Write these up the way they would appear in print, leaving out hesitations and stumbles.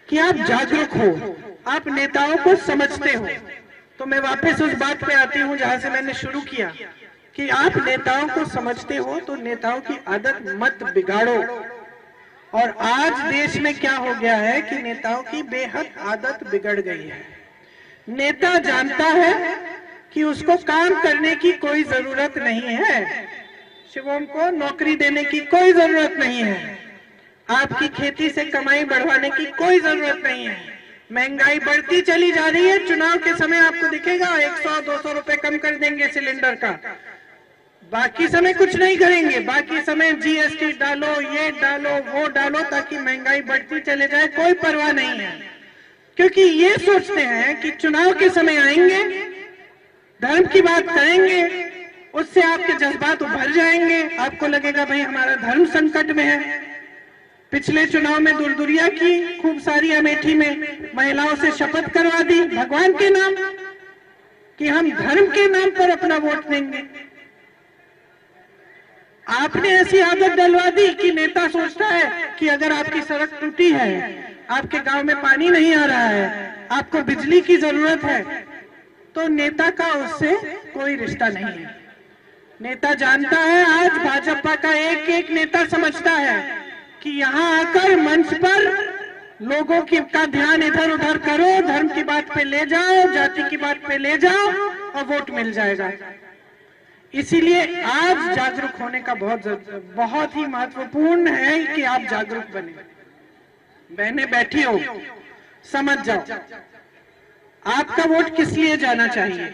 कि आप जागरूक हो, आप नेताओं को समझते हो। तो मैं वापस उस बात पे आती हूँ जहां से मैंने शुरू किया कि आप नेताओं को समझते हो तो नेताओं की आदत मत बिगाड़ो। और आज देश में क्या हो गया है कि नेताओं की बेहद आदत बिगड़ गई है। नेता जानता है कि उसको काम करने की कोई जरूरत नहीं है, शिवम को नौकरी देने की कोई जरूरत नहीं है, आपकी खेती से कमाई बढ़वाने की कोई जरूरत नहीं है। महंगाई बढ़ती चली जा रही है, चुनाव के समय आपको दिखेगा 100-200 रुपए कम कर देंगे सिलेंडर का, बाकी समय कुछ नहीं करेंगे। बाकी समय जीएसटी डालो, ये डालो, वो डालो, ताकि महंगाई बढ़ती चले जाए, कोई परवाह नहीं है। क्योंकि ये सोचते हैं कि चुनाव के समय आएंगे, धर्म की बात करेंगे, उससे आपके जज्बात उभर जाएंगे, आपको लगेगा भाई हमारा धर्म संकट में है। पिछले चुनाव में दुरदुरिया की, खूब सारी अमेठी में महिलाओं से शपथ करवा दी भगवान के नाम कि हम धर्म के नाम पर अपना वोट देंगे। आपने ऐसी आदत डलवा दी कि नेता सोचता है कि अगर आपकी सड़क टूटी है, आपके गांव में पानी नहीं आ रहा है, आपको बिजली की जरूरत है, तो नेता का उससे कोई रिश्ता नहीं है। नेता जानता है, आज भाजपा का एक एक नेता समझता है कि यहाँ आकर मंच पर लोगों का ध्यान इधर उधर करो, धर्म की बात पे ले जाओ, जाति की बात पे ले जाओ और वोट मिल जाएगा। इसीलिए आज जागरूक होने का बहुत ही महत्वपूर्ण है कि आप जागरूक बने। बहनें बैठी हो, समझ जाओ, आपका वोट किस लिए जाना चाहिए।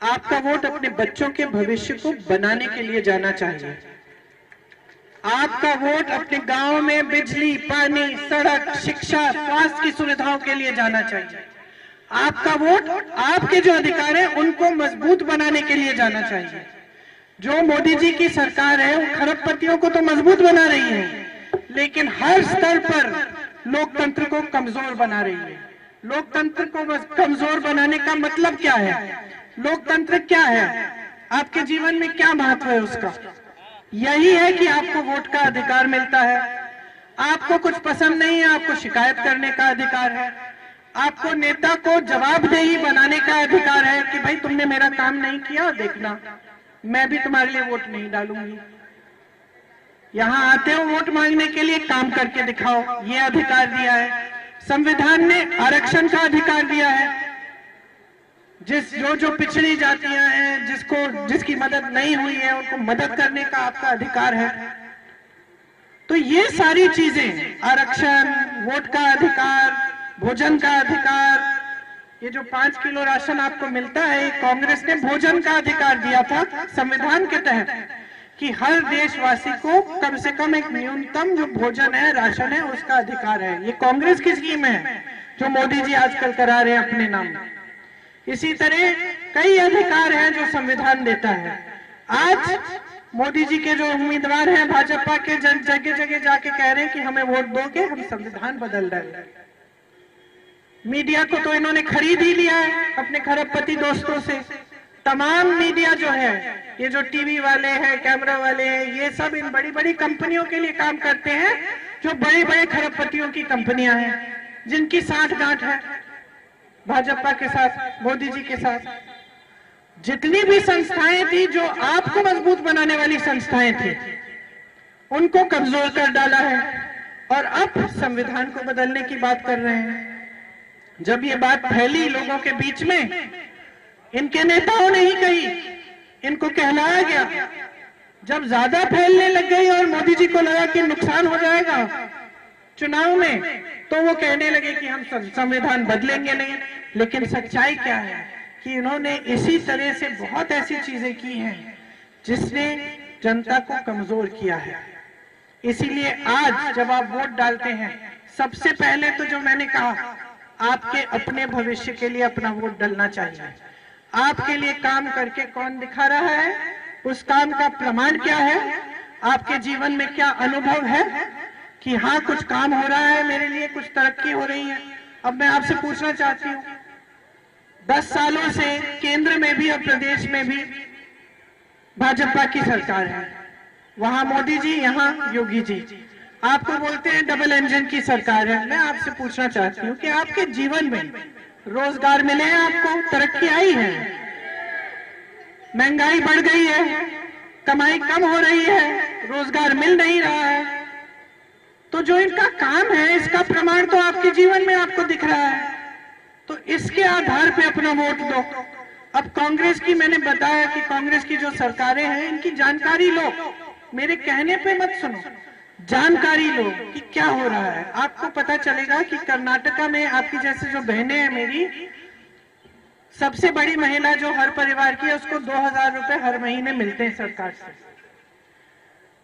आपका वोट अपने बच्चों के भविष्य को बनाने के लिए जाना चाहिए। आपका वोट अपने गांव में बिजली, पानी, सड़क, शिक्षा, स्वास्थ्य की सुविधाओं के लिए जाना चाहिए। आपका वोट आपके जो अधिकार है उनको मजबूत बनाने के लिए जाना चाहिए। जो मोदी जी की सरकार है वो खरबपतियों को तो मजबूत बना रही है, लेकिन हर स्तर पर लोकतंत्र को कमजोर बना रही है। लोकतंत्र को कमजोर बनाने का मतलब क्या है? लोकतंत्र क्या है? आपके जीवन में क्या महत्व है उसका? यही है कि आपको वोट का अधिकार मिलता है। आपको कुछ पसंद नहीं है, आपको शिकायत करने का अधिकार है। आपको नेता को जवाबदेही बनाने का अधिकार है कि भाई तुमने मेरा काम नहीं किया, देखना मैं भी तुम्हारे लिए वोट नहीं डालूंगी। यहाँ आते हो वोट मांगने के लिए, काम करके दिखाओ, ये अधिकार दिया है। संविधान ने आरक्षण का अधिकार दिया है। जो पिछड़ी जातियां हैं, जिसकी मदद नहीं हुई है, उनको मदद करने का आपका अधिकार है। तो ये सारी चीजें, आरक्षण, वोट का अधिकार, भोजन का अधिकार, ये जो 5 किलो राशन आपको मिलता है, कांग्रेस ने भोजन का अधिकार दिया था संविधान के तहत कि हर देशवासी को कम से कम एक न्यूनतम जो भोजन है, राशन है, उसका अधिकार है। ये कांग्रेस की स्कीम है जो मोदी जी आजकल करा रहे हैं अपने नाम। इसी तरह कई अधिकार हैं जो संविधान देता है। आज मोदी जी के जो उम्मीदवार हैं भाजपा के, जगह जगह जाके कह रहे हैं कि हमें वोट दोगे, हम संविधान बदल रहे हैं। मीडिया को तो इन्होंने खरीद ही लिया है अपने खरबपति दोस्तों से। तमाम मीडिया जो है, ये जो टीवी वाले हैं, कैमरा वाले हैं, ये सब इन बड़ी बड़ी कंपनियों के लिए काम करते हैं, जो बड़े बड़े खरबपतियों की कंपनियां हैं, जिनकी साठगांठ है भाजपा के साथ, मोदी जी के साथ। जितनी भी संस्थाएं थी जो आपको मजबूत बनाने वाली संस्थाएं थी, उनको कमजोर कर डाला है और अब संविधान को बदलने की बात कर रहे हैं। जब ये बात फैली लोगों के बीच में, इनके नेताओं ने ही कही, इनको कहलाया गया। जब ज्यादा फैलने लग गई और मोदी जी को लगा कि नुकसान हो जाएगा चुनाव में, तो वो कहने लगे कि हम संविधान बदलेंगे नहीं। लेकिन सच्चाई क्या है कि इन्होंने इसी तरह से बहुत ऐसी चीजें की हैं जिसने जनता को कमजोर किया है। इसीलिए आज जब आप वोट डालते हैं, सबसे पहले तो जो मैंने कहा, आपके अपने भविष्य के लिए अपना वोट डालना चाहिए। आपके लिए काम करके कौन दिखा रहा है, उस काम का प्रमाण क्या है, आपके जीवन में क्या अनुभव है कि हाँ कुछ काम हो रहा है मेरे लिए, कुछ तरक्की हो रही है। अब मैं आपसे पूछना चाहती हूँ, 10 सालों से केंद्र में भी और प्रदेश में भी भाजपा की सरकार है, वहां मोदी जी, यहाँ योगी जी। आपको बोलते हैं डबल इंजन की सरकार है। मैं आपसे पूछना चाहती हूँ कि आपके जीवन में रोजगार मिले हैं, आपको तरक्की आई है, महंगाई बढ़ गई है, कमाई कम हो रही है, रोजगार मिल नहीं रहा है, तो जो इनका काम है इसका प्रमाण तो आपके जीवन में आपको दिख रहा है, तो इसके आधार पे अपना वोट दो। अब कांग्रेस की मैंने बताया कि कांग्रेस की जो सरकारें हैं इनकी जानकारी लो, मेरे कहने पे मत सुनो, जानकारी लो कि क्या हो रहा है। आपको पता चलेगा कि कर्नाटका में आपकी जैसे जो बहनें हैं, मेरी सबसे बड़ी महिला जो हर परिवार की है उसको 2000 रुपए हर महीने मिलते हैं सरकार से।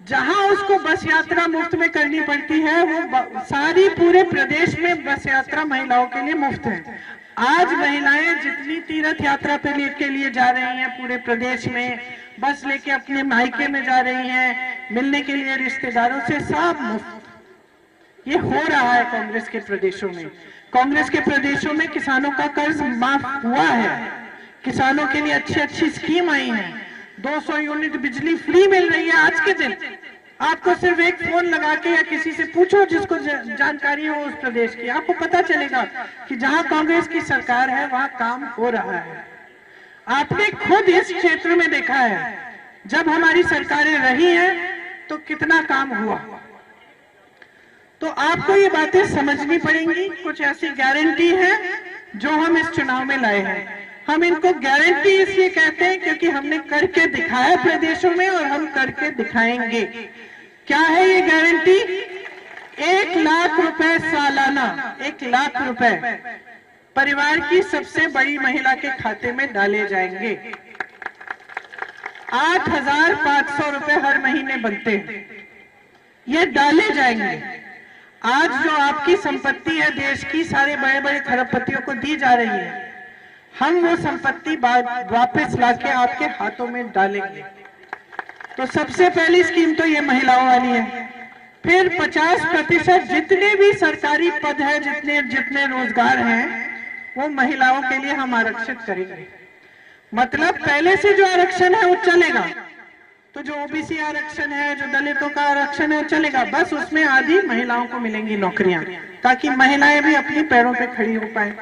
जहां उसको बस यात्रा मुफ्त में करनी पड़ती है, वो सारी पूरे प्रदेश में बस यात्रा महिलाओं के लिए मुफ्त है। आज महिलाएं जितनी तीर्थ यात्रा के लिए जा रही हैं पूरे प्रदेश में, बस लेके अपने मायके में जा रही हैं, मिलने के लिए रिश्तेदारों से, सब मुफ्त। ये हो रहा है कांग्रेस के प्रदेशों में। कांग्रेस के प्रदेशों में किसानों का कर्ज माफ हुआ है, किसानों के लिए अच्छी अच्छी स्कीम आई है, 200 यूनिट बिजली फ्री मिल रही है आज के दिन। आपको सिर्फ एक फोन लगा के या किसी से पूछो जिसको जानकारी हो उस प्रदेश की, आपको पता चलेगा कि जहां कांग्रेस की सरकार है वहां काम हो रहा है। आपने खुद इस क्षेत्र में देखा है जब हमारी सरकारें रही हैं तो कितना काम हुआ। तो आपको ये बातें समझनी पड़ेंगी। कुछ ऐसी गारंटी है जो हम इस चुनाव में लाए हैं। हम इनको गारंटी इसलिए कहते हैं क्योंकि हमने करके दिखाया प्रदेशों में और हम करके दिखाएंगे। क्या है ये गारंटी? 1 लाख रुपए सालाना, 1 लाख रुपए परिवार की सबसे बड़ी महिला के खाते में डाले जाएंगे। 8500 रुपए हर महीने बनते हैं, ये डाले जाएंगे। आज जो आपकी संपत्ति है देश की, सारे बड़े बड़े खरबपतियों को दी जा रही है, हम वो संपत्ति वापस लाके आपके हाथों में डालेंगे। तो सबसे पहली स्कीम तो ये महिलाओं वाली है। फिर 50% जितने भी सरकारी पद है, जितने रोजगार हैं, वो महिलाओं के लिए हम आरक्षित करेंगे। मतलब पहले से जो आरक्षण है वो चलेगा, तो जो ओबीसी आरक्षण है, जो दलितों का आरक्षण है वो चलेगा, बस उसमें आधी महिलाओं को मिलेंगी नौकरियां, ताकि महिलाएं भी अपने पैरों पे खड़ी हो पाए।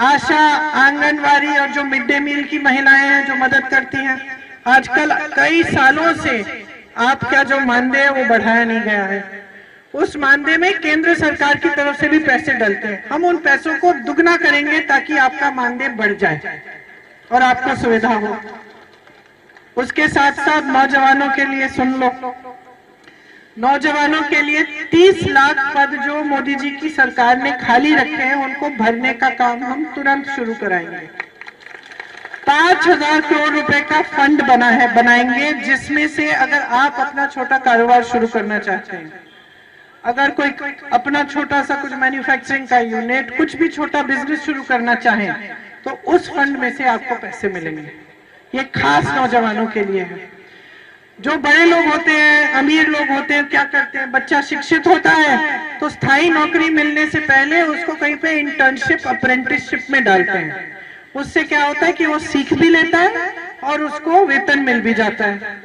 आशा, आंगनवाड़ी और जो मिड डे मील की महिलाएं हैं जो मदद करती हैं, आजकल कई सालों से आपका जो मानदेय है वो बढ़ाया नहीं गया है। उस मानदेय में केंद्र सरकार की तरफ से भी पैसे डलते हैं। हम उन पैसों को दुगना करेंगे ताकि आपका मानदेय बढ़ जाए और आपको सुविधा हो। उसके साथ साथ नौजवानों के लिए सुन लो, नौजवानों के लिए 30 लाख पद जो मोदी जी की सरकार ने खाली रखे हैं उनको भरने का काम हम तुरंत शुरू कराएंगे। 5000 करोड़ रुपए का फंड बनाएंगे, जिसमें से अगर आप अपना छोटा कारोबार शुरू करना चाहते हैं, अगर कोई अपना छोटा सा कुछ मैन्युफैक्चरिंग का यूनिट, कुछ भी छोटा बिजनेस शुरू करना चाहें, तो उस फंड में से आपको पैसे मिलेंगे। ये खास नौजवानों के लिए है। जो बड़े लोग होते हैं, अमीर लोग होते हैं, क्या करते हैं, बच्चा शिक्षित होता है तो स्थायी नौकरी मिलने से पहले उसको कहीं पे इंटर्नशिप, अप्रेंटिसशिप में डालते हैं। उससे क्या होता है कि वो सीख भी लेता है और उसको वेतन मिल भी जाता है।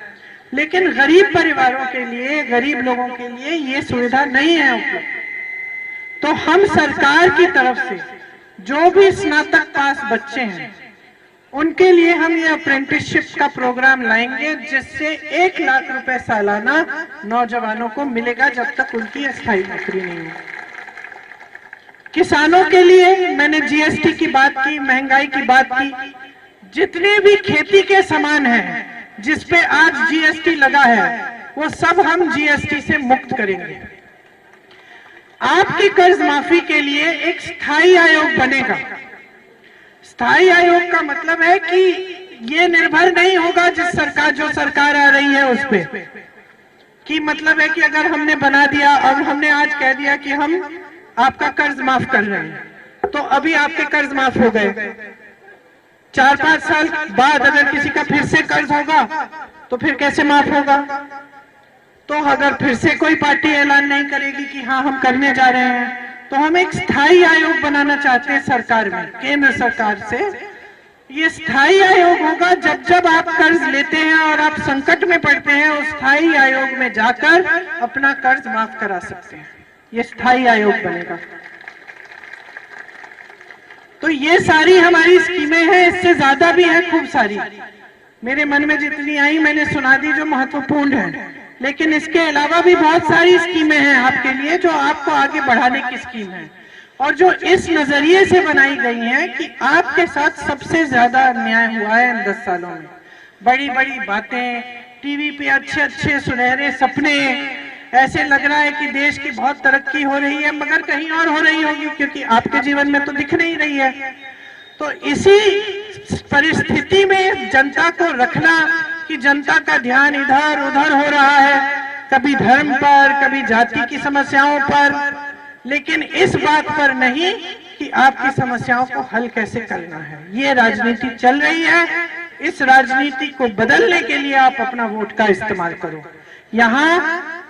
लेकिन गरीब परिवारों के लिए, गरीब लोगों के लिए ये सुविधा नहीं है उपलब्ध। तो हम सरकार की तरफ से जो भी स्नातक पास बच्चे हैं उनके लिए हम ये अप्रेंटिसशिप का प्रोग्राम लाएंगे, जिससे 1 लाख रुपए सालाना नौजवानों को मिलेगा जब तक उनकी अस्थायी नौकरी नहीं हो। किसानों के लिए मैंने जीएसटी की बात की, महंगाई की बात की। जितने भी खेती के सामान हैं जिसपे आज जीएसटी लगा है वो सब हम जीएसटी से मुक्त करेंगे। आपकी कर्ज माफी के लिए एक स्थायी आयोग बनेगा। स्थायी आयोग का मतलब है कि ये निर्भर नहीं होगा जो सरकार आ रही है उस पे, कि मतलब है कि अगर हमने बना दिया और हमने आज कह दिया कि हम आपका कर्ज माफ कर रहे हैं, तो अभी आपके कर्ज माफ हो गए। 4-5 साल बाद अगर किसी का फिर से कर्ज होगा तो फिर कैसे माफ होगा? तो अगर फिर से कोई पार्टी ऐलान नहीं करेगी कि हाँ हम करने जा रहे हैं, तो हम एक स्थायी आयोग बनाना चाहते हैं सरकार में, केंद्र सरकार से, ये स्थायी आयोग होगा। जब जब आप कर्ज लेते हैं और आप संकट में पड़ते हैं, उस स्थायी आयोग में जाकर अपना कर्ज माफ करा सकते हैं। ये स्थायी आयोग बनेगा। तो ये सारी हमारी स्कीमें हैं, इससे ज्यादा भी है, खूब सारी। मेरे मन में जितनी आई मैंने सुना दी जो महत्वपूर्ण है, लेकिन इसके अलावा भी बहुत सारी स्कीमें हैं आपके लिए, जो आपको आगे बढ़ाने की स्कीम है और जो इस नजरिए से बनाई गई है कि आपके साथ सबसे ज्यादा अन्याय हुआ है इन 10 सालों में। बड़ी बड़ी बातें, टीवी पे अच्छे अच्छे सुनहरे सपने, ऐसे लग रहा है कि देश की बहुत तरक्की हो रही है, मगर कहीं और हो रही होगी, क्योंकि आपके जीवन में तो दिख नहीं रही है। तो इसी परिस्थिति में जनता को रखना कि जनता का ध्यान इधर उधर हो रहा है, कभी धर्म पर, कभी जाति की समस्याओं पर, लेकिन इस बात पर नहीं कि आपकी समस्याओं को हल कैसे करना है। ये राजनीति चल रही है। इस राजनीति को बदलने के लिए आप अपना वोट का इस्तेमाल करो। यहाँ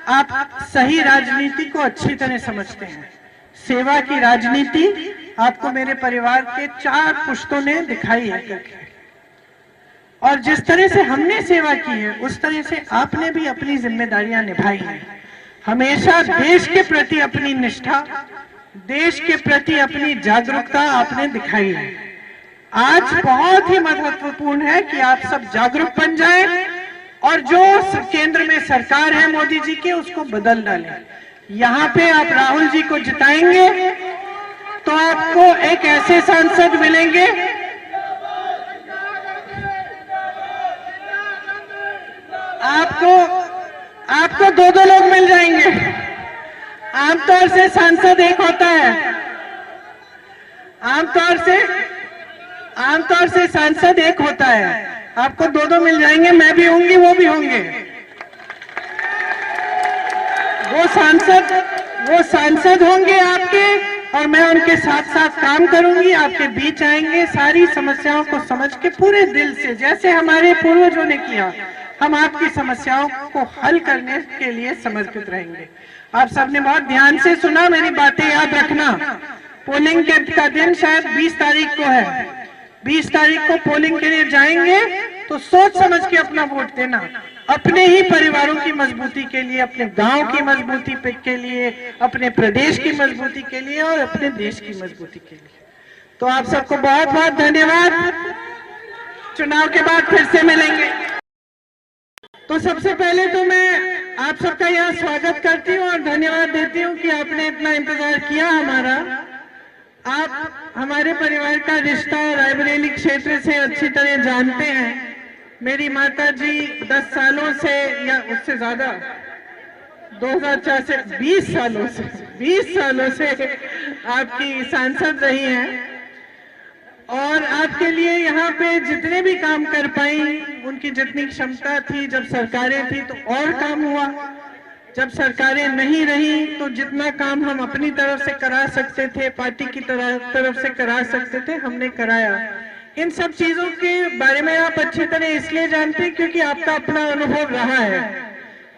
आप सही राजनीति को अच्छी तरह समझते हैं। सेवा की राजनीति आपको मेरे परिवार के 4 पुश्तों ने दिखाई है करके, और जिस तरह से हमने सेवा की है उस तरह से आपने भी अपनी जिम्मेदारियां निभाई हैं। हमेशा देश के प्रति अपनी निष्ठा, देश के प्रति अपनी जागरूकता आपने दिखाई है। आज बहुत ही महत्वपूर्ण है कि आप सब जागरूक बन जाएं और जो केंद्र में सरकार है मोदी जी की, उसको बदल डालें। यहाँ पे आप राहुल जी को जिताएंगे तो आपको एक ऐसे सांसद मिलेंगे, आपको 2-2 लोग मिल जाएंगे। आमतौर से सांसद एक होता है, आमतौर से सांसद एक होता है, आपको 2-2 मिल जाएंगे। मैं भी होंगी, वो भी होंगे। वो सांसद होंगे आपके, और मैं उनके साथ साथ काम करूंगी, आपके बीच आएंगे, सारी समस्याओं को समझ के पूरे दिल से, जैसे हमारे पूर्वजों ने किया, हम आपकी समस्याओं को हल करने के लिए समर्पित रहेंगे। आप सबने बहुत ध्यान से सुना, मेरी बातें याद रखना। पोलिंग का दिन शायद 20 तारीख को है। 20 तारीख को पोलिंग के लिए जाएंगे तो सोच समझ के अपना वोट देना, अपने ही परिवारों की मजबूती के लिए, अपने गांव की मजबूती के लिए, अपने प्रदेश की मजबूती के लिए और अपने देश की मजबूती के लिए। तो आप सबको बहुत बहुत धन्यवाद। चुनाव के बाद फिर से मिलेंगे। तो सबसे पहले तो मैं आप सबका यहाँ स्वागत करती हूँ और धन्यवाद देती हूँ कि आपने इतना इंतजार किया हमारा। आप हमारे परिवार का रिश्ता रायबरेली क्षेत्र से अच्छी तरह जानते हैं। मेरी माता जी 10 सालों से या उससे ज्यादा 2004 से 20 सालों से आपकी सांसद रही हैं, और आपके लिए यहाँ पे जितने भी काम कर पाई, उनकी जितनी क्षमता थी, जब सरकारें थी तो और काम हुआ, जब सरकारें नहीं रही तो जितना काम हम अपनी तरफ से करा सकते थे, पार्टी की तरफ से करा सकते थे, हमने कराया। इन सब चीजों के बारे में आप अच्छी तरह इसलिए जानते हैं क्योंकि आपका अपना अनुभव रहा है।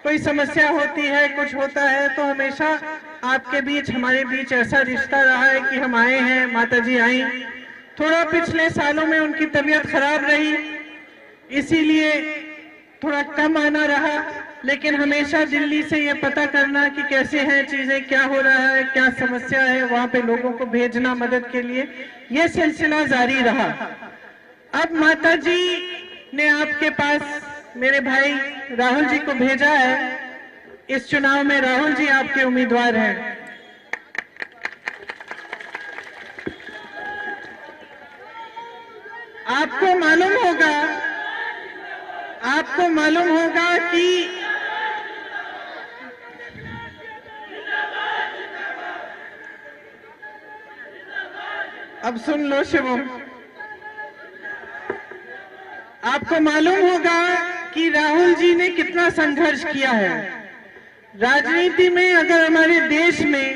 कोई समस्या होती है, कुछ होता है, तो हमेशा आपके बीच, हमारे बीच ऐसा रिश्ता रहा है कि हम आए हैं, माता जी आई। थोड़ा पिछले सालों में उनकी तबीयत खराब रही, इसीलिए थोड़ा कम आना रहा, लेकिन हमेशा दिल्ली से ये पता करना कि कैसे हैं चीजें, क्या हो रहा है, क्या समस्या है, वहां पे लोगों को भेजना मदद के लिए, ये सिलसिला जारी रहा। अब माता जी ने आपके पास मेरे भाई राहुल जी को भेजा है। इस चुनाव में राहुल जी आपके उम्मीदवार हैं। आपको मालूम होगा कि अब सुन लो शिवम, आपको मालूम होगा कि राहुल जी ने कितना संघर्ष किया है राजनीति में। अगर हमारे देश में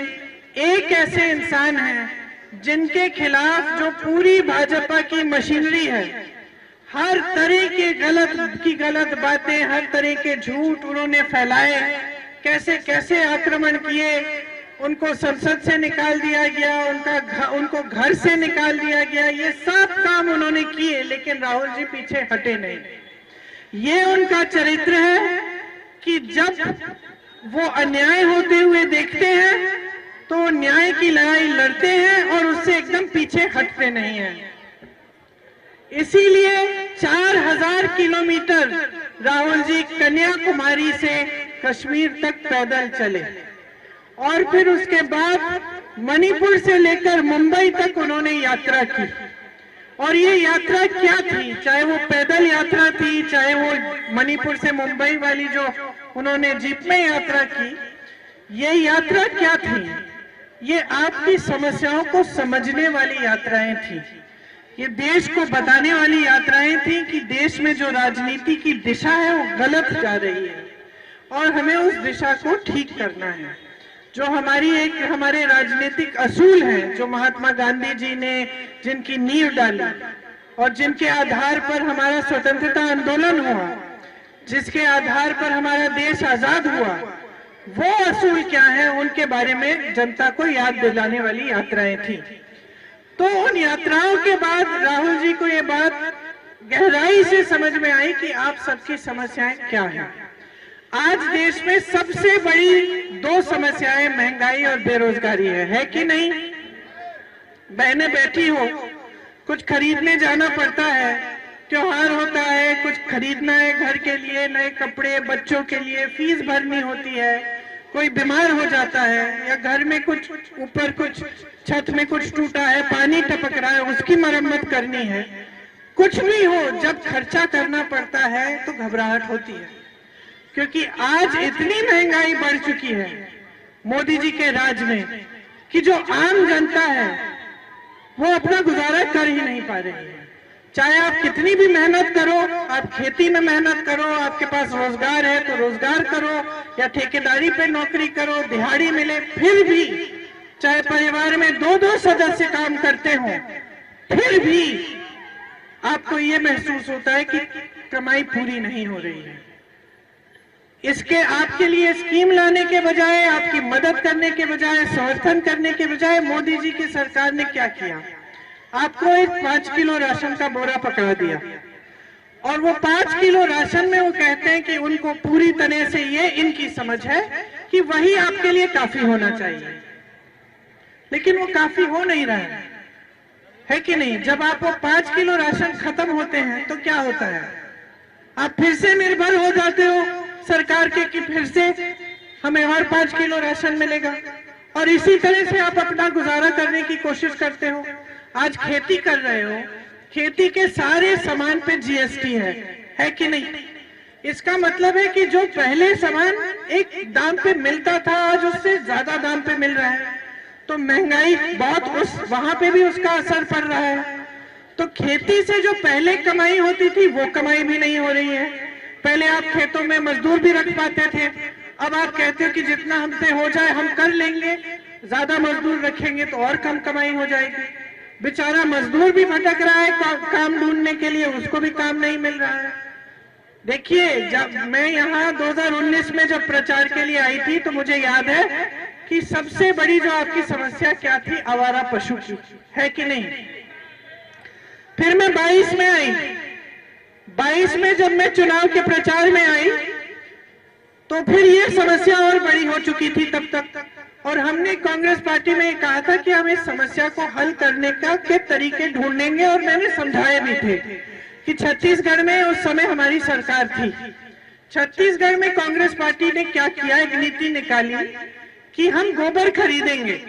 एक ऐसे इंसान हैं जिनके खिलाफ जो पूरी भाजपा की मशीनरी है, हर तरह के गलत बातें, हर तरह के झूठ उन्होंने फैलाए, कैसे कैसे आक्रमण किए, उनको संसद से निकाल दिया गया, उनको घर से निकाल दिया गया। ये सब काम उन्होंने किए, लेकिन राहुल जी पीछे हटे नहीं। ये उनका चरित्र है कि जब वो अन्याय होते हुए देखते हैं तो न्याय की लड़ाई लड़ते हैं और उससे एकदम पीछे हटते नहीं हैं। इसीलिए 4000 किलोमीटर राहुल जी कन्याकुमारी से कश्मीर तक पैदल चले और फिर उसके बाद मणिपुर से लेकर मुंबई तक उन्होंने यात्रा की। और ये यात्रा क्या थी, चाहे वो पैदल यात्रा थी, चाहे वो मणिपुर से मुंबई वाली जो उन्होंने जीप में यात्रा की, ये यात्रा क्या थी? ये आपकी समस्याओं को समझने वाली यात्राएं थी। ये देश को बताने वाली यात्राएं थी कि देश में जो राजनीति की दिशा है वो गलत जा रही है और हमें उस दिशा को ठीक करना है। जो हमारे राजनीतिक असूल हैं, जो महात्मा गांधी जी ने जिनकी नींव डाली और जिनके आधार पर हमारा स्वतंत्रता आंदोलन हुआ, जिसके आधार पर हमारा देश आजाद हुआ, वो असूल क्या है, उनके बारे में जनता को याद दिलाने वाली यात्राएं थी। तो उन यात्राओं के बाद राहुल जी को ये बात गहराई से समझ में आई कि आप सबकी समस्याएं क्या हैं। आज देश में सबसे बड़ी 2 समस्याएं महंगाई और बेरोजगारी है कि नहीं? बहनें बैठी हो, कुछ खरीदने जाना पड़ता है, त्योहार होता है, कुछ खरीदना है घर के लिए, नए कपड़े, बच्चों के लिए फीस भरनी होती है, कोई बीमार हो जाता है, या घर में कुछ ऊपर कुछ छत में कुछ टूटा है, पानी टपक रहा है, उसकी मरम्मत करनी है। कुछ भी हो, जब खर्चा करना पड़ता है तो घबराहट होती है, क्योंकि आज इतनी महंगाई बढ़ चुकी है मोदी जी के राज में कि जो आम जनता है वो अपना गुजारा कर ही नहीं पा रही है। चाहे आप कितनी भी मेहनत करो, आप खेती में मेहनत करो, आपके पास रोजगार है तो रोजगार करो या ठेकेदारी पे नौकरी करो, दिहाड़ी मिले, फिर भी चाहे परिवार में 2-2 सदस्य काम करते हो, फिर भी आपको ये महसूस होता है कि कमाई पूरी नहीं हो रही है। इसके आपके लिए स्कीम लाने के बजाय, आपकी मदद करने के बजाय, समर्थन करने के बजाय मोदी जी की सरकार ने क्या किया? आपको एक 5 किलो राशन का बोरा पकड़ा दिया और वो 5 किलो राशन में वो कहते हैं कि उनको पूरी तरह से ये इनकी समझ है कि वही आपके लिए काफी होना चाहिए, लेकिन वो काफी हो नहीं रहा है कि नहीं? जब आप वो 5 किलो राशन खत्म होते हैं तो क्या होता है? आप फिर से निर्भर हो जाते हो सरकार के कि फिर से हमें और 5 किलो राशन मिलेगा, और इसी तरह से आप अपना गुजारा करने की कोशिश करते हो। आज खेती कर रहे हो, खेती के सारे सामान पे जीएसटी है कि नहीं? इसका मतलब है कि जो पहले सामान एक दाम पे मिलता था, आज उससे ज्यादा दाम पे मिल रहा है, तो महंगाई बहुत वहां पे भी उसका असर पड़ रहा है। तो खेती से जो पहले कमाई होती थी वो कमाई भी नहीं हो रही है। पहले आप खेतों में मजदूर भी रख पाते थे, अब आप कहते हो कि जितना हमसे हो जाए हम कर लेंगे, ज्यादा मजदूर रखेंगे तो और कम कमाई हो जाएगी। बेचारा मजदूर भी भटक रहा है काम ढूंढने के लिए, उसको भी काम नहीं मिल रहा है। देखिए, जब मैं यहाँ 2019 में जब प्रचार के लिए आई थी तो मुझे याद है कि सबसे बड़ी जो आपकी समस्या क्या थी, आवारा पशु की, है कि नहीं? फिर मैं 22 में आई, 22 में जब मैं चुनाव के प्रचार में आई तो फिर ये समस्या और बड़ी हो चुकी थी तब तक, और हमने कांग्रेस पार्टी में कहा था कि हम इस समस्या को हल करने के तरीके ढूंढेंगे, और मैंने समझाए भी थे कि छत्तीसगढ़ में उस समय हमारी सरकार थी। छत्तीसगढ़ में कांग्रेस पार्टी ने क्या किया, एक नीति निकाली कि हम गोबर खरीदेंगे,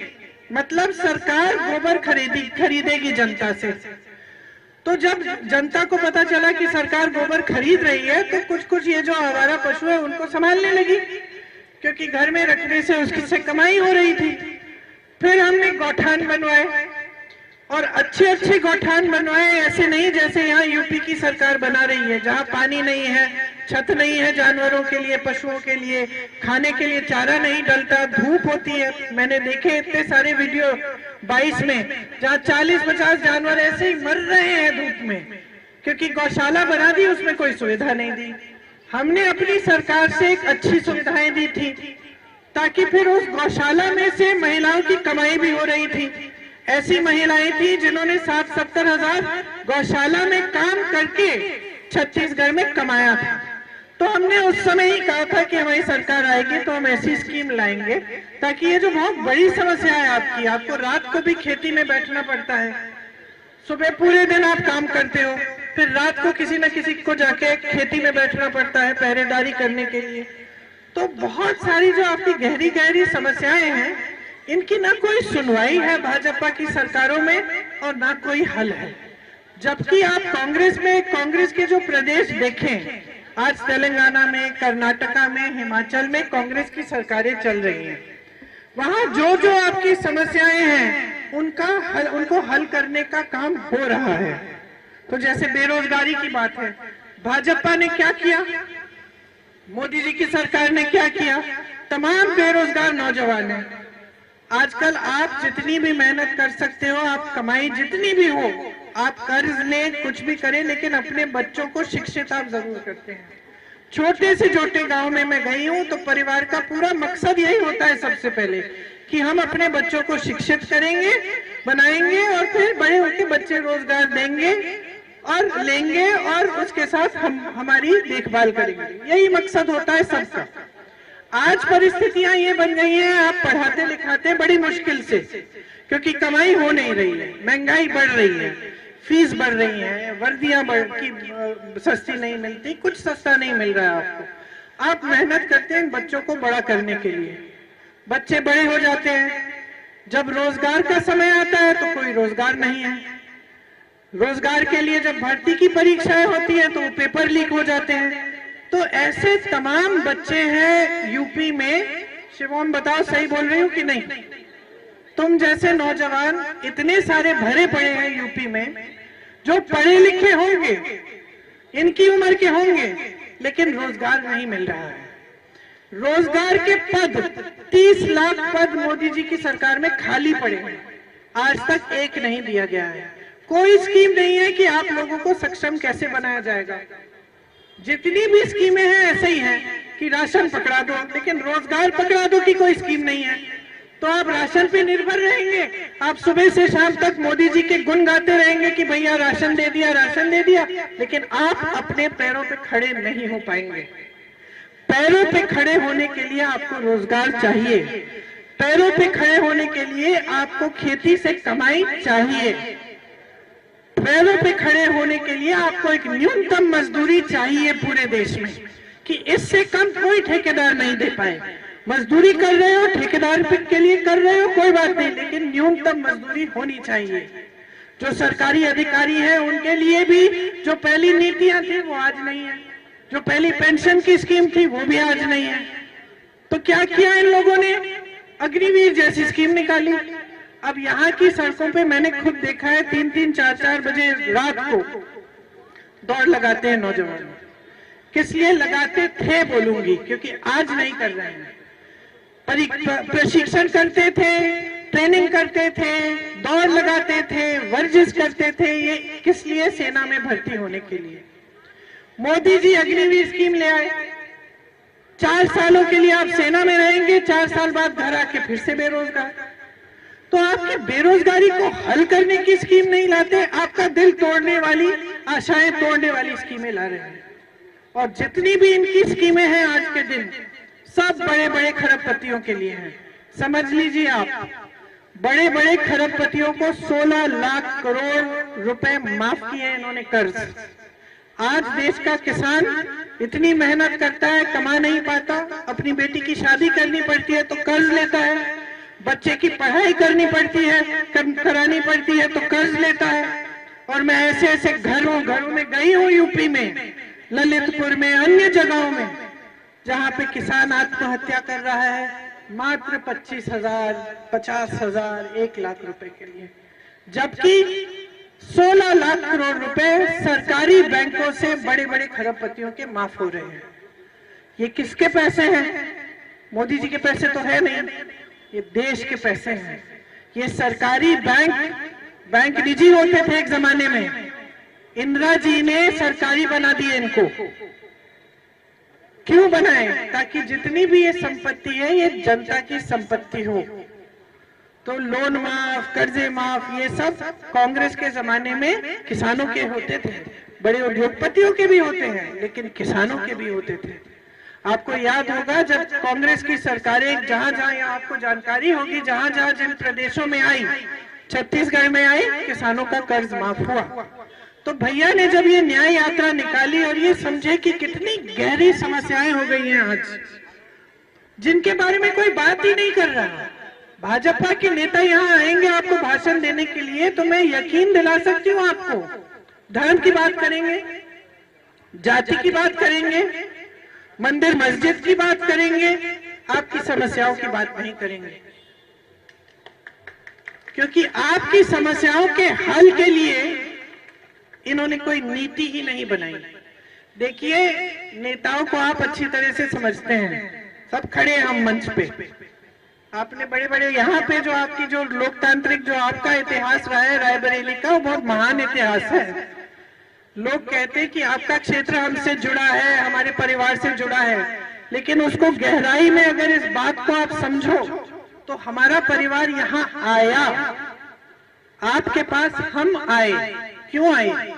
मतलब सरकार गोबर खरीदेगी जनता से। तो जब जनता को पता चला कि सरकार गोबर खरीद रही है तो कुछ ये जो आवारा पशु है उनको संभालने लगी, क्योंकि घर में रखने से उसकी कमाई हो रही थी। फिर हमने गौठान बनवाए, और अच्छे गौठान बनवाए, ऐसे नहीं जैसे यहाँ यूपी की सरकार बना रही है, जहाँ पानी नहीं है, छत नहीं है जानवरों के लिए, पशुओं के लिए, खाने के लिए चारा नहीं डलता, धूप होती है। मैंने देखे इतने सारे वीडियो 22 में, जहाँ 40-50 जानवर ऐसे ही मर रहे हैं धूप में, क्योंकि गौशाला बना दी, उसमें कोई सुविधा नहीं दी। हमने अपनी सरकार से एक अच्छी सुविधाएं दी थी, ताकि फिर उस गौशाला में से महिलाओं की कमाई भी हो रही थी। ऐसी महिलाएं थी जिन्होंने 60-70 हजार गौशाला में काम करके छत्तीसगढ़ में कमाया था। तो हमने उस समय ही कहा था कि हमारी सरकार आएगी तो हम ऐसी स्कीम लाएंगे ताकि ये जो बहुत बड़ी समस्या है आपकी, आपको रात को भी खेती में बैठना पड़ता है, सुबह पूरे दिन आप काम करते हो, फिर रात को किसी न किसी को जाके खेती में बैठना पड़ता है पहरेदारी करने के लिए। तो बहुत सारी जो आपकी गहरी गहरी समस्याएं हैं, इनकी ना कोई सुनवाई है भाजपा की सरकारों में और ना कोई हल है। जबकि आप कांग्रेस में, कांग्रेस के जो प्रदेश देखें, आज तेलंगाना में, कर्नाटका में, हिमाचल में कांग्रेस की सरकारें चल रही हैं। वहां जो जो आपकी समस्याएं हैं उनको हल करने का काम हो रहा है। तो जैसे बेरोजगारी की बात है, भाजपा ने क्या किया, मोदी जी की सरकार ने क्या किया, तमाम बेरोजगार नौजवान हैं। आजकल आप जितनी भी मेहनत कर सकते हो, आप कमाई जितनी भी हो, आप कर्ज लें, कुछ भी करें, लेकिन अपने बच्चों को शिक्षित आप जरूर करते हैं। छोटे से छोटे गांव में मैं गई हूं तो परिवार का पूरा मकसद यही होता है सबसे पहले कि हम अपने बच्चों को शिक्षित करेंगे, बनाएंगे और फिर बड़े होकर बच्चे रोजगार देंगे और लेंगे और उसके साथ हम हमारी देखभाल करेंगे। यही मकसद होता है सबका। आज परिस्थितियां ये बन गई हैं, आप पढ़ाते लिखाते बड़ी मुश्किल से, क्योंकि कमाई हो नहीं रही है, महंगाई बढ़ रही है, फीस बढ़ रही है, वर्दियां सस्ती नहीं मिलती, कुछ सस्ता नहीं मिल रहा है आपको। आप मेहनत करते हैं बच्चों को बड़ा करने के लिए, बच्चे बड़े हो जाते हैं, जब रोजगार का समय आता है तो कोई रोजगार नहीं है। रोजगार के लिए जब भर्ती की परीक्षाएं होती है तो वो पेपर लीक हो जाते हैं। तो ऐसे तमाम बच्चे हैं यूपी में। शिवम बताओ सही बोल रही हूँ कि नहीं? तुम जैसे नौजवान इतने सारे भरे पड़े हैं यूपी में, जो पढ़े लिखे होंगे, इनकी उम्र के होंगे, लेकिन रोजगार नहीं मिल रहा है। रोजगार के पद 30 लाख पद मोदी जी की सरकार में खाली पड़े हैं, आज तक एक नहीं दिया गया है। कोई स्कीम नहीं है कि आप लोगों को सक्षम कैसे बनाया जाएगा। जितनी भी स्कीमें हैं ऐसे ही हैं कि राशन पकड़ा दो, लेकिन रोजगार पकड़ा दो की कोई स्कीम नहीं है। तो आप राशन पे निर्भर रहेंगे, आप सुबह से शाम तक मोदी जी के गुण गाते रहेंगे कि भैया राशन दे दिया, राशन दे दिया, लेकिन आप अपने पैरों पे खड़े नहीं हो पाएंगे। पैरों पे खड़े होने के लिए आपको रोजगार चाहिए, पैरों पे खड़े होने के लिए आपको खेती से कमाई चाहिए, पैरों पे खड़े होने के लिए आपको एक न्यूनतम मजदूरी चाहिए पूरे देश में, कि इससे कम कोई ठेकेदार नहीं दे पाए। मजदूरी कर रहे हो, ठेकेदार के लिए कर रहे हो, कोई बात नहीं, लेकिन न्यूनतम मजदूरी होनी चाहिए। जो सरकारी अधिकारी हैं उनके लिए भी जो पहली नीतियां थी वो आज नहीं है, जो पहली पेंशन की स्कीम थी वो भी आज नहीं है। तो क्या किया इन लोगों ने? अग्निवीर जैसी स्कीम निकाली। अब यहाँ की सड़कों पे मैंने खुद देखा है, 3-3, 4-4 बजे रात को दौड़ लगाते हैं नौजवान। किस लिए लगाते थे बोलूंगी, क्योंकि आज नहीं कर रहे हैं। प्रशिक्षण करते थे, ट्रेनिंग करते थे, दौड़ लगाते थे, वर्जिश करते थे। ये किस लिए? सेना में भर्ती होने के लिए। मोदी जी अग्निवीर स्कीम ले आए। 4 सालों के लिए आप सेना में रहेंगे, 4 साल बाद घर आके फिर से बेरोजगार। तो आपकी बेरोजगारी को हल करने की स्कीम नहीं लाते, आपका दिल तोड़ने वाली, आशाएं तोड़ने वाली स्कीमें ला रहे हैं। और जितनी भी इनकी स्कीमें हैं आज के दिन, सब बड़े बड़े खरबपतियों के लिए हैं। समझ लीजिए आप, बड़े बड़े खरबपतियों को 16 लाख करोड़ रुपए माफ किए इन्होंने कर्ज। आज देश का किसान इतनी मेहनत करता है, कमा नहीं पाता, अपनी बेटी की शादी करनी पड़ती है तो कर्ज लेता है, बच्चे की पढ़ाई करनी पड़ती है, करानी पड़ती है तो कर्ज लेता है। और मैं ऐसे ऐसे घरों में गई हूँ यूपी में, ललितपुर में, अन्य जगहों में, जहाँ पे किसान आत्महत्या कर रहा है मात्र 25,000, 50,000, 1 लाख रुपए के लिए, जबकि 16 लाख करोड़ रुपए सरकारी बैंकों से बड़े बड़े खरबपतियों के माफ हो रहे हैं। ये किसके पैसे हैं? मोदी जी के पैसे तो है नहीं, ये देश के पैसे हैं। ये सरकारी बैंक निजी होते थे एक जमाने में, इंदिरा जी ने सरकारी बना दिए इनको। क्यों बनाए? ताकि जितनी भी ये संपत्ति है ये जनता की संपत्ति हो। तो लोन माफ, कर्जे माफ, ये सब कांग्रेस के जमाने में किसानों के होते थे, बड़े उद्योगपतियों के भी होते हैं, लेकिन किसानों के भी होते थे। आपको याद होगा जब कांग्रेस की सरकारें जहां जहां आपको जानकारी होगी, जहां जहां जिन प्रदेशों में आई, छत्तीसगढ़ में आई, किसानों का कर्ज माफ हुआ। तो भैया ने जब ये न्याय यात्रा निकाली और ये समझे कि कितनी गहरी समस्याएं हो गई हैं आज, जिनके बारे में कोई बात ही नहीं कर रहा। भाजपा के नेता यहाँ आएंगे आपको भाषण देने के लिए, तो मैं यकीन दिला सकती हूँ आपको, धर्म की बात करेंगे, जाति की बात करेंगे, मंदिर मस्जिद की बात करेंगे, आपकी समस्याओं की बात नहीं करेंगे। क्योंकि आपकी समस्याओं के हल के लिए इन्होंने कोई नीति ही नहीं बनाई। देखिए, नेताओं को आप अच्छी तरह से समझते हैं, सब खड़े हैं हम मंच पे। आपने बड़े बड़े यहाँ पे जो आपकी जो लोकतांत्रिक जो आपका इतिहास रहा है रायबरेली का, वो बहुत महान इतिहास है। लोग कहते हैं कि आपका क्षेत्र हमसे जुड़ा है, हमारे परिवार से जुड़ा है, लेकिन उसको गहराई में अगर इस बात को आप समझो तो हमारा परिवार यहाँ आया, आपके पास हम आए। क्यों आए?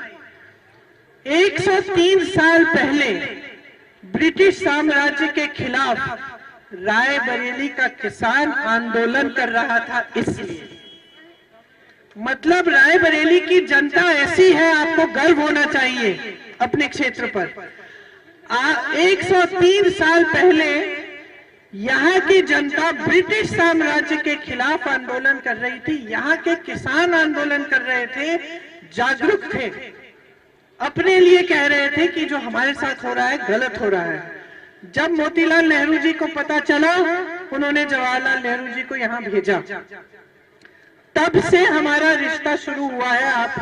103 साल पहले ब्रिटिश साम्राज्य के खिलाफ रायबरेली का किसान आंदोलन कर रहा था, इसलिए। मतलब रायबरेली की जनता ऐसी है, आपको गर्व होना चाहिए अपने क्षेत्र पर। 103 साल पहले यहाँ की जनता ब्रिटिश साम्राज्य के खिलाफ आंदोलन कर रही थी, यहाँ के किसान आंदोलन कर रहे थे, जागरूक थे, अपने लिए कह रहे थे कि जो हमारे साथ हो रहा है गलत हो रहा है। जब मोतीलाल नेहरू जी को पता चला, उन्होंने जवाहरलाल नेहरू जी को यहाँ भेजा। तब से हमारा रिश्ता शुरू हुआ है, आप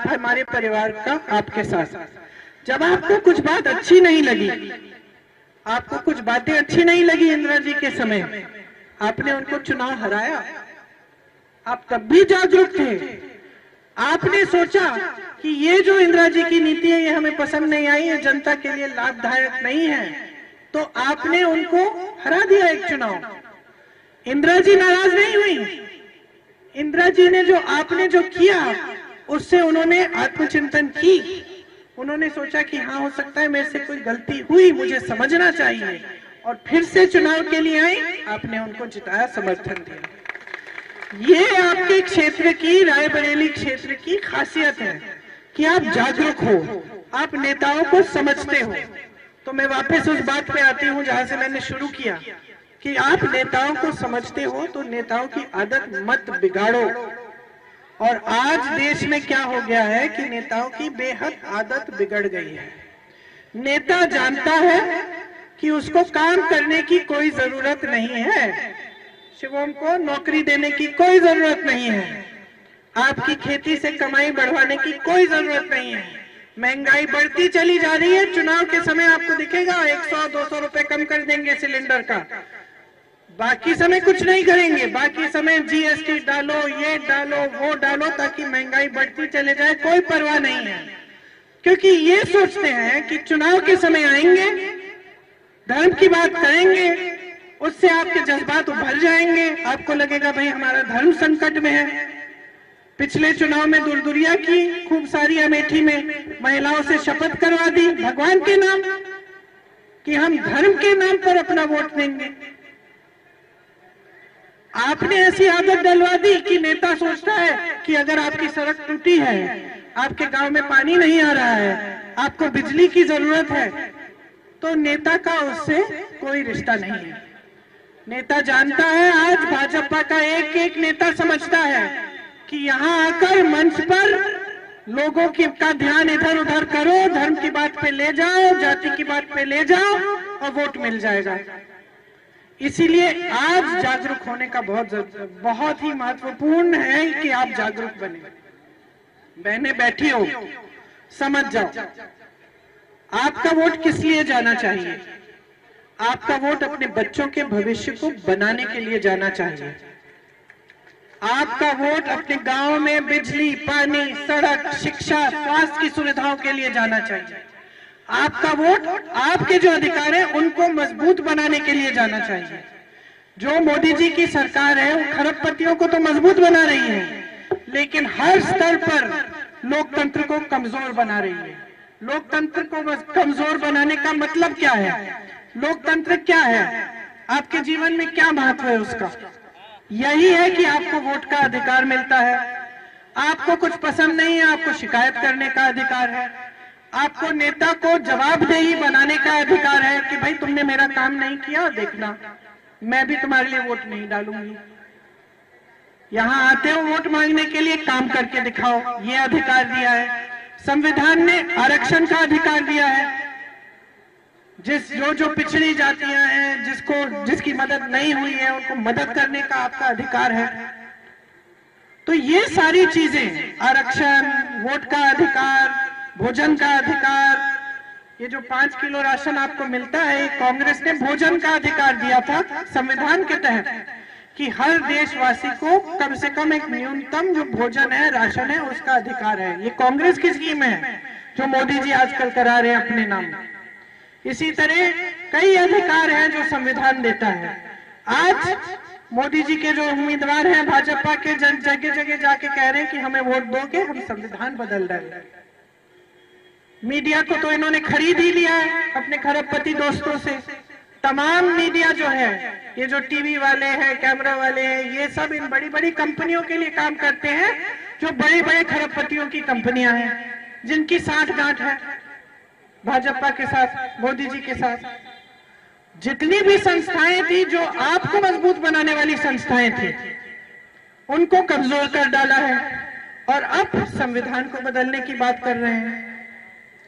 हमारे परिवार का आपके साथ। जब आपको कुछ बात अच्छी नहीं लगी, आपको कुछ बातें अच्छी नहीं लगी इंदिरा जी के समय, आपने उनको चुनाव हराया। आप तब भी जागरूक थे। आपने सोचा कि ये जो इंदिरा जी की नीति है ये हमें पसंद नहीं आई, ये जनता के लिए लाभदायक नहीं है, तो आपने उनको हरा दिया एक चुनाव। इंदिरा जी नाराज नहीं हुई। इंदिरा जी ने जो आपने जो किया उससे उन्होंने आत्मचिंतन की। उन्होंने सोचा कि हाँ, हो सकता है मेरे से कोई गलती हुई, मुझे समझना चाहिए, और फिर से चुनाव के लिए आई। आपने उनको जिताया, समर्थन दिया। ये आपके क्षेत्र की, रायबरेली क्षेत्र की खासियत है कि आप जागरूक हो, आप नेताओं को समझते हो। तो मैं वापस उस बात पे आती हूँ जहां से मैंने शुरू किया कि आप नेताओं को समझते हो तो नेताओं की आदत मत बिगाड़ो। और आज देश में क्या हो गया है कि नेताओं की बेहद आदत बिगड़ गई है। नेता जानता है कि उसको काम करने की कोई जरूरत नहीं है, शिवम को नौकरी देने की कोई जरूरत नहीं है, आपकी खेती से कमाई बढ़वाने की कोई जरूरत नहीं है। महंगाई बढ़ती चली जा रही है, चुनाव के समय आपको दिखेगा 100-200 रुपए कम कर देंगे सिलेंडर का, बाकी समय कुछ नहीं करेंगे। बाकी समय जीएसटी डालो, ये डालो, वो डालो, ताकि महंगाई बढ़ती चले जाए, कोई परवाह नहीं है। क्योंकि ये सोचते हैं कि चुनाव के समय आएंगे, धर्म की बात करेंगे, उससे आपके जज्बात उभर जाएंगे, आपको लगेगा भाई हमारा धर्म संकट में है। पिछले चुनाव में दुरदुरिया की खूब सारी अमेठी में, महिलाओं से शपथ करवा दी भगवान के नाम कि हम धर्म के नाम पर अपना वोट देंगे। आपने ऐसी आदत डलवा दी कि नेता सोचता है कि अगर आपकी सड़क टूटी है, आपके गांव में पानी नहीं आ रहा है, आपको बिजली की जरूरत है, तो नेता का उससे कोई रिश्ता नहीं है। नेता जानता है, आज भाजपा का एक एक नेता समझता है कि यहाँ आकर मंच पर लोगों का ध्यान इधर उधर करो, धर्म की बात पे ले जाओ, जाति की बात पे ले जाओ और वोट मिल जाएगा। इसीलिए आज जागरूक होने का बहुत ही महत्वपूर्ण है कि आप जागरूक बने। बहनें बैठी हो, समझ जाओ आपका वोट किस लिए जाना चाहिए। आपका वोट अपने बच्चों के भविष्य को बनाने के लिए जाना चाहिए। आपका वोट अपने गांव में बिजली, पानी, सड़क, शिक्षा, स्वास्थ्य की सुविधाओं के लिए जाना चाहिए। आपका वोट आपके जो अधिकार है उनको मजबूत बनाने के लिए जाना चाहिए। जो मोदी जी की सरकार है वो खरबपतियों को तो मजबूत बना रही है, लेकिन हर स्तर पर लोकतंत्र को कमजोर बना रही है। लोकतंत्र को कमजोर बनाने का मतलब क्या है? लोकतंत्र क्या है? आपके जीवन में क्या महत्व है उसका? यही है कि आपको वोट का अधिकार मिलता है। आपको कुछ पसंद नहीं है, आपको शिकायत करने का अधिकार है। आपको नेता को जवाबदेही बनाने का अधिकार है कि भाई तुमने मेरा काम नहीं किया, देखना मैं भी तुम्हारे लिए वोट नहीं डालूंगी। यहां आते हो वोट मांगने के लिए, काम करके दिखाओ, ये अधिकार दिया है। संविधान ने आरक्षण का अधिकार दिया है। जो पिछड़ी जातियां हैं, जिसकी मदद नहीं हुई है, उनको मदद करने का आपका अधिकार है। तो ये सारी चीजें, आरक्षण, वोट का अधिकार, भोजन का अधिकार, ये जो 5 किलो राशन आपको मिलता है, कांग्रेस ने भोजन का अधिकार दिया था संविधान के तहत कि हर देशवासी को कम से कम एक न्यूनतम जो भोजन है, राशन है, उसका अधिकार है। ये कांग्रेस की स्कीम है जो मोदी जी आजकल करा रहे हैं अपने नाम। इसी तरह कई अधिकार हैं जो संविधान देता है। आज मोदी जी के जो उम्मीदवार हैं भाजपा के, जगह जगह जाके कह रहे हैं कि हमें वोट दोगे, हम संविधान बदल रहे। मीडिया को तो इन्होंने खरीद ही लिया है अपने खरबपति दोस्तों से। तमाम मीडिया जो है, ये जो टीवी वाले हैं, कैमरा वाले हैं, ये सब इन बड़ी बड़ी कंपनियों के लिए काम करते हैं, जो बड़े बड़े खरबपतियों की कंपनियां हैं, जिनकी साठगांठ है भाजपा के साथ, मोदी जी के साथ। जितनी भी संस्थाएं थी जो आपको मजबूत बनाने वाली संस्थाएं थी, उनको कमजोर कर डाला है और अब संविधान को बदलने की बात कर रहे हैं।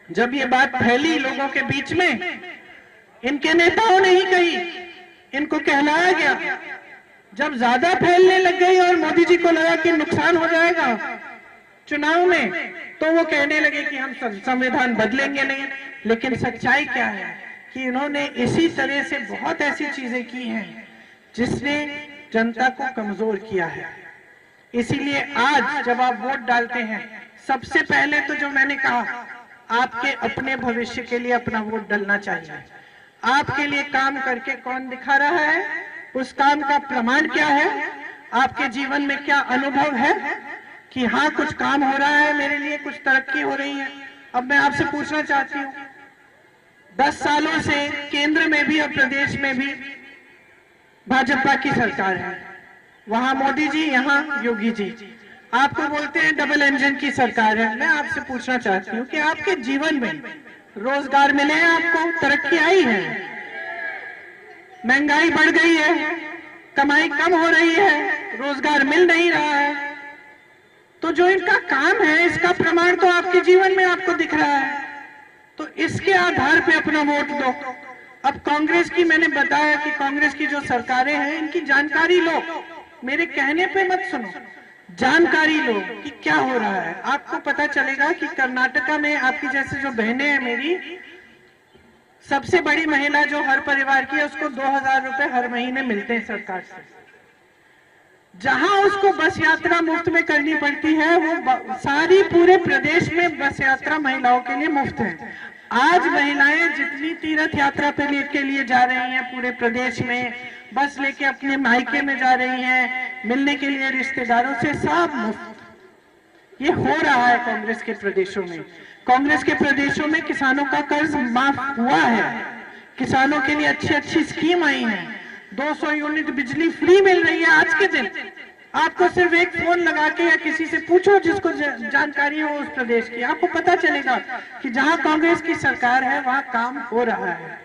जब ये बात फैली लोगों के बीच में, इनके नेताओं ने ही कही, इनको कहलाया गया। जब ज्यादा फैलने लग गई और मोदी जी को लगा कि नुकसान हो जाएगा चुनाव में, तो वो कहने लगे कि हम संविधान बदलेंगे नहीं। लेकिन सच्चाई क्या है कि इन्होंने इसी तरह से बहुत ऐसी चीजें की हैं जिसने जनता को कमजोर किया है। इसीलिए आज जब आप वोट डालते हैं, सबसे पहले तो जो मैंने कहा, आपके अपने भविष्य के लिए अपना वोट डालना चाहिए। आपके लिए काम करके कौन दिखा रहा है, उस काम का प्रमाण क्या है, आपके जीवन में क्या अनुभव है कि हाँ कुछ काम हो रहा है मेरे लिए, कुछ तरक्की हो रही है। अब मैं आपसे पूछना चाहती हूँ, 10 सालों से केंद्र में भी और प्रदेश में भी भाजपा की सरकार है। वहां मोदी जी, यहाँ योगी जी। आपको बोलते हैं डबल इंजन की सरकार है। मैं आपसे पूछना चाहती हूँ कि आपके जीवन में रोजगार मिले हैं, आपको तरक्की आई है, महंगाई बढ़ गई है, कमाई कम हो रही है, रोजगार मिल नहीं रहा है, तो जो इनका काम है इसका प्रमाण तो आपके जीवन में आपको दिख रहा है। तो इसके आधार पे अपना वोट दो। अब कांग्रेस की, मैंने बताया कि कांग्रेस की जो सरकारें हैं, इनकी जानकारी लो, मेरे कहने पे मत सुनो, जानकारी लो कि क्या हो रहा है। आपको पता चलेगा कि कर्नाटका में आपकी जैसे जो बहनें हैं, मेरी सबसे बड़ी महिला जो हर परिवार की है, उसको 2000 रुपए हर महीने मिलते हैं सरकार से। जहां उसको बस यात्रा मुफ्त में करनी पड़ती है, वो सारी पूरे प्रदेश में बस यात्रा महिलाओं के लिए मुफ्त है। आज महिलाएं जितनी तीर्थ यात्रा के लिए जा रही हैं पूरे प्रदेश में, बस लेके अपने मायके में जा रही हैं, मिलने के लिए रिश्तेदारों से, सब मुफ्त। ये हो रहा है कांग्रेस के प्रदेशों में। कांग्रेस के प्रदेशों में किसानों का कर्ज माफ हुआ है, किसानों के लिए अच्छी अच्छी स्कीम आई है, 200 यूनिट बिजली फ्री मिल रही है आज के दिन। आपको सिर्फ एक फोन लगा के या किसी से पूछो जिसको जानकारी हो उस प्रदेश की, आपको पता चलेगा कि जहां कांग्रेस की सरकार है वहां काम हो रहा है।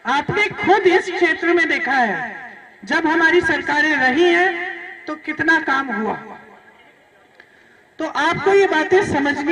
आपने खुद इस क्षेत्र में देखा है, जब हमारी सरकारें रही हैं तो कितना काम हुआ। तो आपको ये बातें समझनी